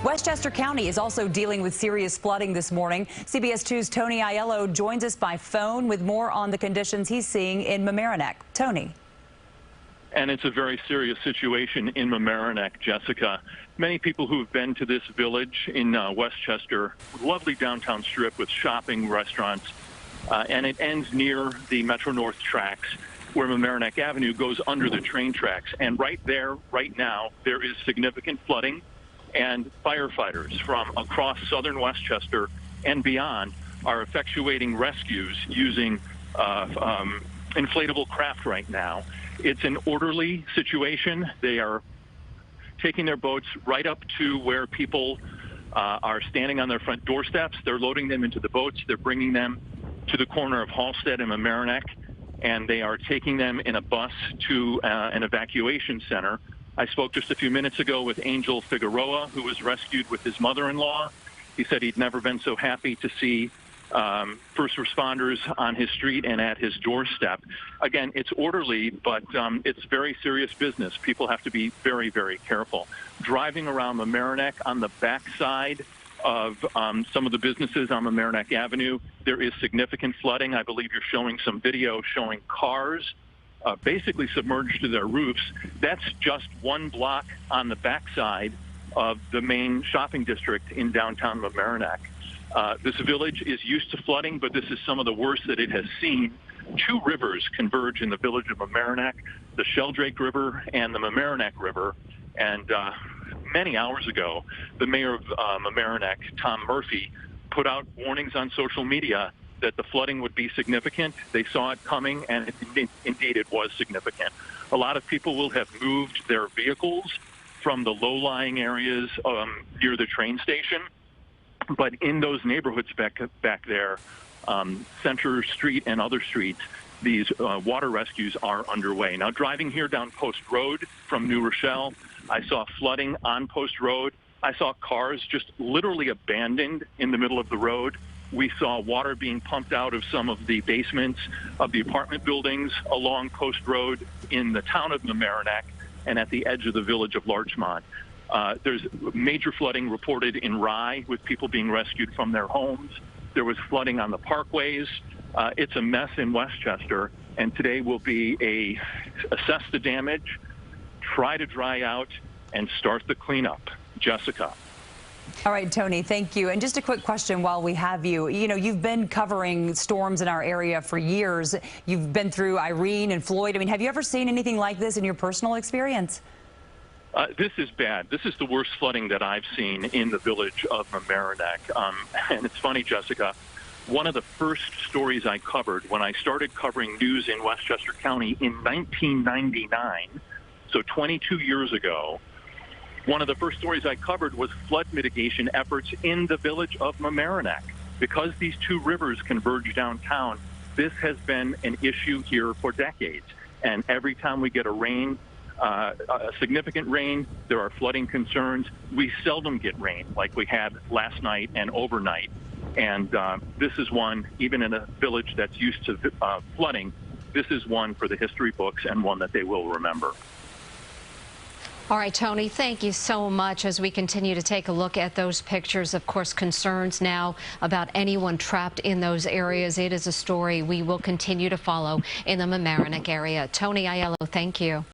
Westchester County is also dealing with serious flooding this morning. CBS 2's Tony Aiello joins us by phone with more on the conditions he's seeing in Mamaroneck. Tony. And it's a very serious situation in Mamaroneck, Jessica. Many people who have been to this village in Westchester, lovely downtown strip with shopping, restaurants, and it ends near the Metro North tracks where Mamaroneck Avenue goes under the train tracks. And right there, right now, there is significant flooding, and firefighters from across southern Westchester and beyond are effectuating rescues using inflatable craft right now. It's an orderly situation. They are taking their boats right up to where people are standing on their front doorsteps. They're loading them into the boats. They're bringing them to the corner of Halstead and Mamaroneck, and they are taking them in a bus to an evacuation center. I spoke just a few minutes ago with Angel Figueroa, who was rescued with his mother-in-law. He said he'd never been so happy to see first responders on his street and at his doorstep. Again, it's orderly, but it's very serious business. People have to be very, very careful. Driving around Mamaroneck on the backside of some of the businesses on Mamaroneck Avenue, there is significant flooding. I believe you're showing some video showing cars basically submerged to their roofs. That's just one block on the backside of the main shopping district in downtown Mamaroneck. This village is used to flooding, but this is some of the worst that it has seen. Two rivers converge in the village of Mamaroneck, the Sheldrake River and the Mamaroneck River. And many hours ago, the mayor of Mamaroneck, Tom Murphy, put out warnings on social media that the flooding would be significant. They saw it coming, and indeed it was significant. A lot of people will have moved their vehicles from the low-lying areas near the train station. But in those neighborhoods back there, Center Street and other streets, these water rescues are underway. Now, driving here down Post Road from New Rochelle, I saw flooding on Post Road. I saw cars just literally abandoned in the middle of the road. We saw water being pumped out of some of the basements of the apartment buildings along Post Road in the town of Mamaroneck and at the edge of the village of Larchmont. There's major flooding reported in Rye with people being rescued from their homes. There was flooding on the parkways. It's a mess in Westchester, and today will be assess the damage, try to dry out, and start the cleanup. Jessica. All right, Tony, thank you. And just a quick question while we have you. You know, you've been covering storms in our area for years. You've been through Irene and Floyd. I mean, have you ever seen anything like this in your personal experience? This is bad. This is the worst flooding that I've seen in the village of Mamaroneck. And it's funny, Jessica, one of the first stories I covered when I started covering news in Westchester County in 1999, so 22 years ago, one of the first stories I covered was flood mitigation efforts in the village of Mamaroneck. Because these two rivers converge downtown, this has been an issue here for decades. And every time we get a significant rain, there are flooding concerns. We seldom get rain like we had last night and overnight. And this is one, even in a village that's used to flooding, this is one for the history books and one that they will remember. All right, Tony, thank you so much. As we continue to take a look at those pictures, of course, concerns now about anyone trapped in those areas. It is a story we will continue to follow in the Mamaroneck area. Tony Aiello, thank you.